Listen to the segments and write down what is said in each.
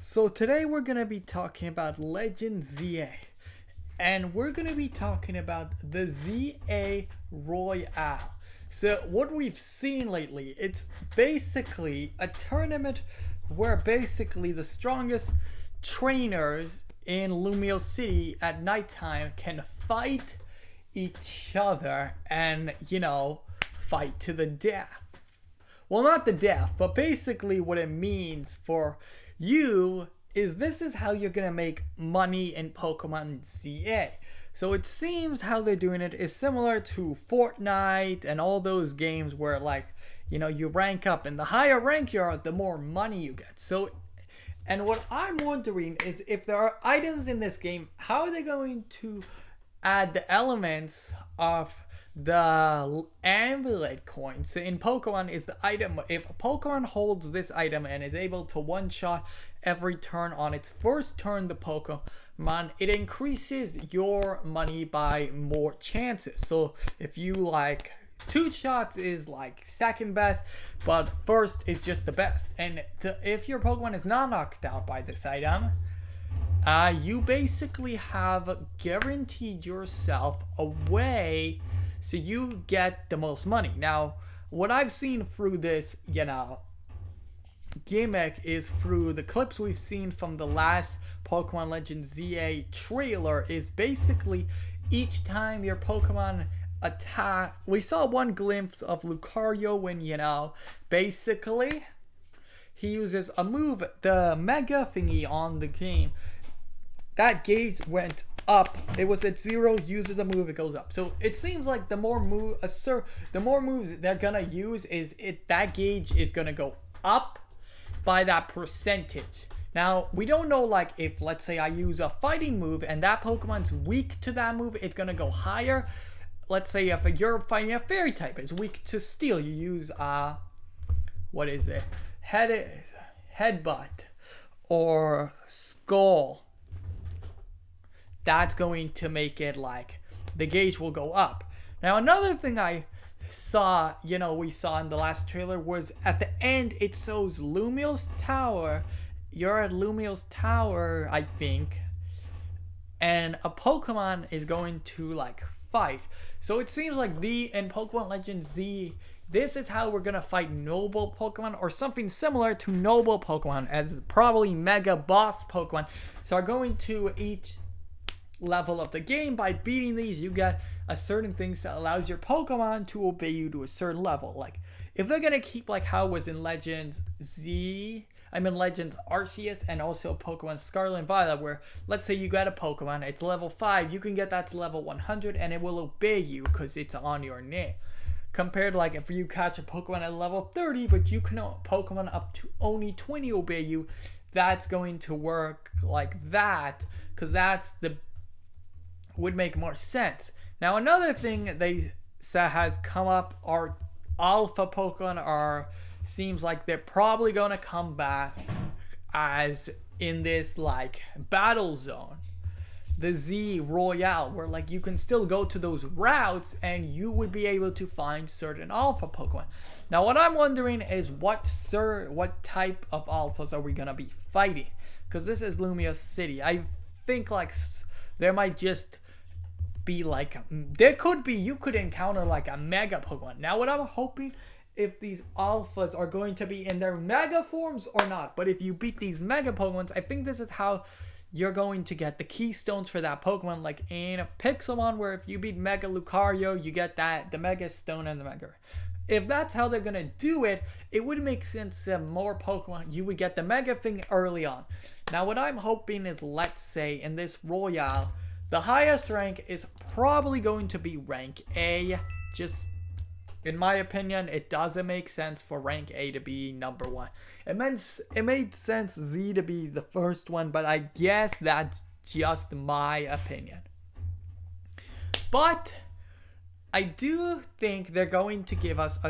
So today we're going to be talking about Legend ZA. And we're going to be talking about the ZA Royale. So what we've seen lately, it's basically a tournament where basically the strongest trainers in Lumio City at nighttime can fight each other and, fight to the death. Well, not the death, but basically what it means for you is this is how you're going to make money in Pokemon ZA. So it seems how they're doing it is similar to Fortnite and all those games where you rank up, and the higher rank you are, the more money you get. So, and what I'm wondering is if there are items in this game, how are they going to add the elements of the amulet coin? So in Pokemon is the item, if a Pokemon holds this item and is able to one-shot every turn on its first turn the Pokemon, it increases your money by more chances. So if you two shots is second best, but first is just the best. And if your Pokemon is not knocked out by this item, you basically have guaranteed yourself a way so you get the most money. Now, what I've seen through this, gimmick is through the clips we've seen from the last Pokemon Legends ZA trailer is basically each time your Pokemon attack. We saw one glimpse of Lucario when, basically he uses a move, the Mega thingy on the game. That gauge went up. It was at 0, uses a move, it goes up. So it seems like the more moves they're gonna use is that gauge is gonna go up by that percentage. Now we don't know if let's say I use a fighting move and that Pokemon's weak to that move, it's gonna go higher. Let's say if you're fighting a fairy type, it's weak to steel, you use what is it? Headbutt or skull. That's going to make it the gauge will go up. Now another thing I saw, we saw in the last trailer was at the end it shows Lumio's Tower. You're at Lumio's Tower, I think, and a Pokemon is going to fight. So it seems like in Pokemon Legends Z, this is how we're gonna fight noble Pokemon or something similar to noble Pokemon, as probably Mega Boss Pokemon. So are going to each level of the game. By beating these, you get a certain things that allows your Pokemon to obey you to a certain level. If they're gonna keep how it was in Legends Legends Arceus and also Pokemon Scarlet and Violet, where let's say you got a Pokemon, it's level 5, you can get that to level 100 and it will obey you because it's on your name. Compared if you catch a Pokemon at level 30 but you can Pokemon up to only 20 obey you, that's going to work like that because would make more sense. Now another thing they say has come up are alpha Pokemon seems like they're probably gonna come back as in this battle zone, the Z Royale, where you can still go to those routes and you would be able to find certain alpha Pokemon. Now what I'm wondering is what type of alphas are we gonna be fighting, because this is Lumio City. I think there might just be you could encounter a mega Pokemon. Now what I'm hoping, if these alphas are going to be in their mega forms or not, but if you beat these mega Pokemons, I think this is how you're going to get the keystones for that Pokemon, in Pixelmon, where if you beat Mega Lucario, you get the Mega Stone and the Mega. If that's how they're gonna do it, it would make sense that more Pokemon, you would get the Mega thing early on. Now what I'm hoping is, let's say in this Royale, the highest rank is probably going to be rank A. Just in my opinion, it doesn't make sense for rank A to be number 1. It made sense Z to be the first one, but I guess that's just my opinion. But I do think they're going to give us a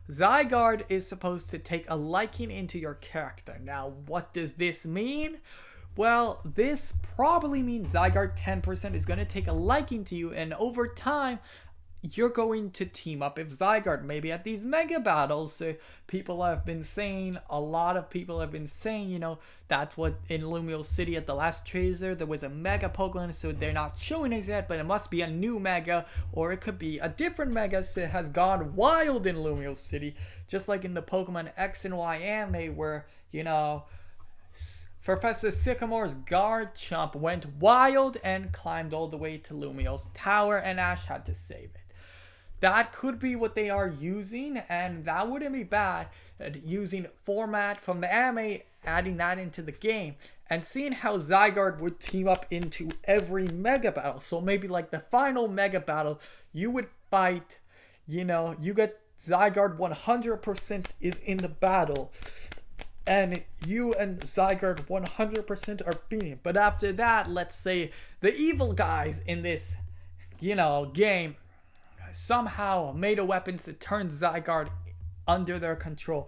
Zygarde is supposed to take a liking into your character. Now, what does this mean? Well, this probably means Zygarde 10% is going to take a liking to you, and over time, you're going to team up with Zygarde maybe at these mega battles. So people have been saying, a lot of people have been saying, you know, that's what in Lumiose City at the last trailer, there was a mega Pokemon, so they're not showing us yet, but it must be a new mega, or it could be a different mega that has gone wild in Lumiose City, just like in the Pokemon X and Y anime where, you know, Professor Sycamore's Garchomp went wild and climbed all the way to Lumiose Tower, and Ash had to save it. That could be what they are using, and that wouldn't be bad. Using format from the anime, adding that into the game, and seeing how Zygarde would team up into every mega battle. So maybe like the final mega battle, you would fight, you know, you get Zygarde 100% is in the battle, and you and Zygarde 100% are beating. But after that, let's say the evil guys in this, you know, game somehow made a weapon to turn Zygarde under their control,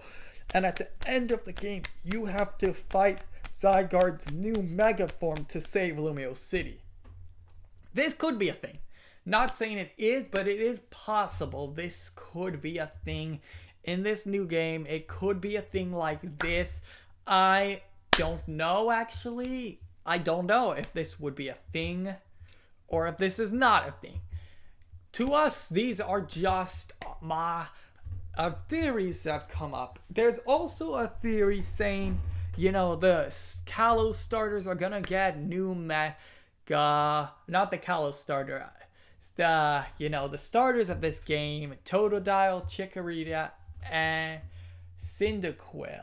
and at the end of the game you have to fight Zygarde's new mega form to save Lumiose City. This could be a thing. Not saying it is, but it is possible this could be a thing in this new game. It could be a thing like this. I don't know, actually. I don't know if this would be a thing or if this is not a thing. To us, these are just my theories that have come up. There's also a theory saying, you know, the Kalos starters are gonna get new mega, not the Kalos starter, the, you know, the starters of this game, Totodile, Chikorita, and Cyndaquil.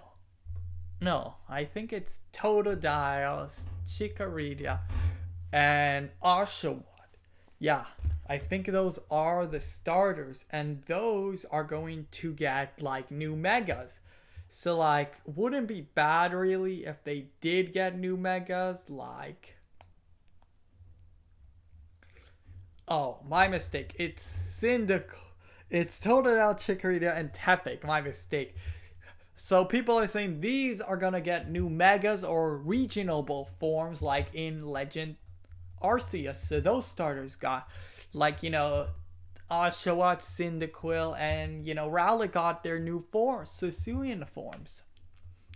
No, I think it's Totodile, Chikorita, and Oshawott. Yeah, I think those are the starters, and those are going to get like new megas. So like, wouldn't be bad really if they did get new megas, like, oh, my mistake, it's it's Totodile, Chikorita, and Tepig, my mistake. So people are saying these are gonna get new megas or regional forms like in Legend Arceus. So those starters got, like, you know, Oshawott, Cyndaquil, and, you know, Rowlet got their new forms, Sisuian forms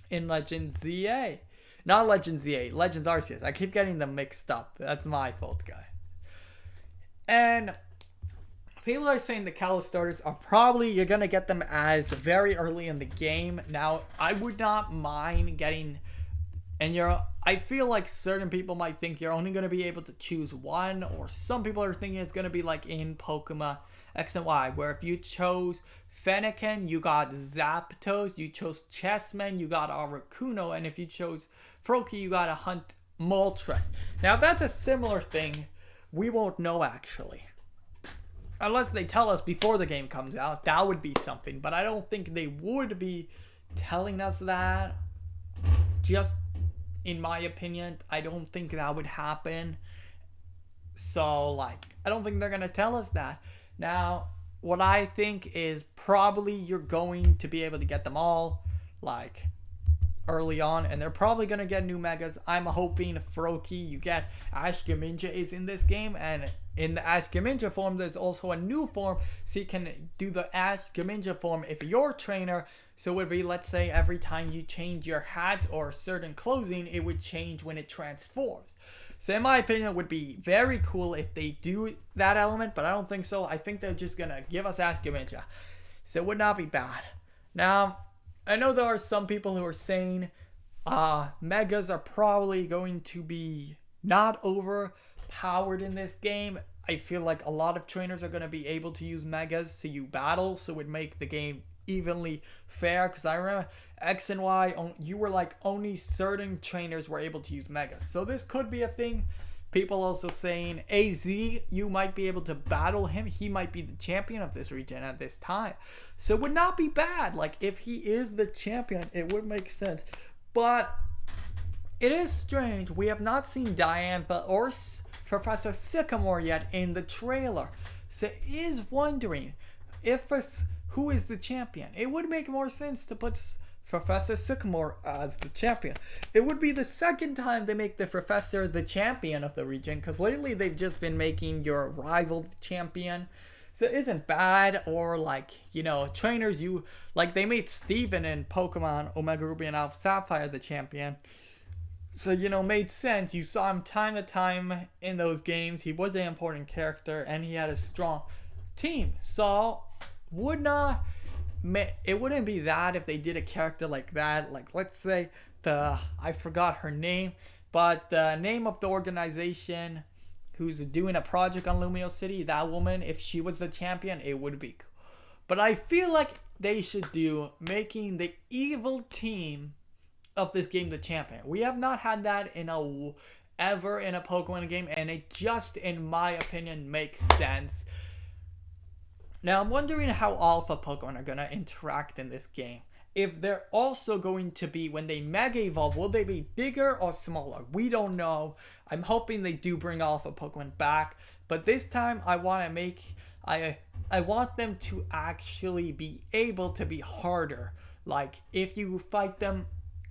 in Legend ZA. Not Legend ZA, Legends Arceus. I keep getting them mixed up. That's my fault, guy. And people are saying the Kalos starters are probably, you're going to get them as very early in the game. Now, I would not mind getting, and I feel like certain people might think you're only going to be able to choose one, or some people are thinking it's going to be like in Pokemon X and Y, where if you chose Fennekin, you got Zapdos, you chose Chessman, you got Articuno, and if you chose Froakie, you got a Hunt Moltres. Now, if that's a similar thing, we won't know actually. Unless they tell us before the game comes out, that would be something. But I don't think they would be telling us that. Just in my opinion, I don't think that would happen. So, like, I don't think they're going to tell us that. Now, what I think is probably you're going to be able to get them all, like, early on. And they're probably going to get new megas. I'm hoping Froakie, you get Ash Greninja is in this game. And in the Ash Greninja form, there's also a new form. So you can do the Ash Greninja form if you're a trainer. So it would be, let's say, every time you change your hat or certain clothing, it would change when it transforms. So in my opinion, it would be very cool if they do that element, but I don't think so. I think they're just going to give us Ash Greninja. So it would not be bad. Now, I know there are some people who are saying megas are probably going to be not overpowered in this game. I feel like a lot of trainers are going to be able to use megas to you battle, so it would make the game evenly fair, because I remember X and Y, you were like only certain trainers were able to use megas. So this could be a thing. People also saying AZ, you might be able to battle him. He might be the champion of this region at this time. So it would not be bad. Like, if he is the champion, it would make sense. But it is strange. We have not seen Diantha or Professor Sycamore yet in the trailer. So it is wondering if who is the champion. It would make more sense to put Professor Sycamore as the champion. It would be the second time they make the professor the champion of the region, because lately they've just been making your rival the champion. So it isn't bad, or like, trainers you like they made Steven in Pokemon Omega Ruby and Alpha Sapphire the champion. So, made sense. You saw him time to time in those games. He was an important character and he had a strong team. So, it wouldn't be that if they did a character like that. Like, let's say I forgot her name, but the name of the organization who's doing a project on Lumio City, that woman, if she was the champion, it would be cool. But I feel like they should do making the evil team of this game the champion. We have not had that ever in a Pokemon game, and it just, in my opinion, makes sense. Now, I'm wondering how Alpha Pokemon are going to interact in this game. If they're also going to be, when they Mega Evolve, will they be bigger or smaller? We don't know. I'm hoping they do bring Alpha Pokemon back. But this time, I want them to actually be able to be harder. Like, if you fight them,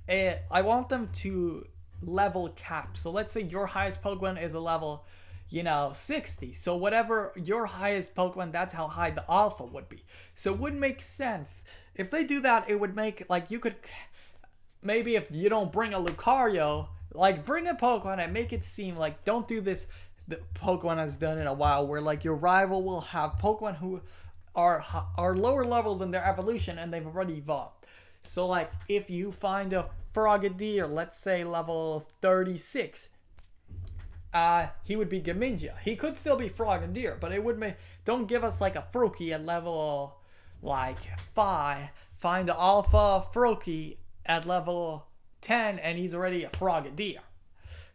I want them to level cap. So let's say your highest Pokemon is a level 60. So whatever your highest Pokemon, that's how high the alpha would be. So it would make sense. If they do that, it would make, like, you could, maybe if you don't bring a Lucario, like, bring a Pokemon and make it seem like, don't do this, the Pokemon has done in a while, where, like, your rival will have Pokemon who are lower level than their evolution and they've already evolved. So, like, if you find a Frogadier, let's say level 36, he would be Gamingia. He could still be Frogadier, but it would make, don't give us like a Froakie at level like 5. Find the Alpha Froakie at level 10 and he's already a Frogadier.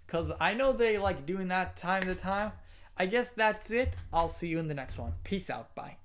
Because I know they like doing that time to time. I guess that's it. I'll see you in the next one. Peace out. Bye.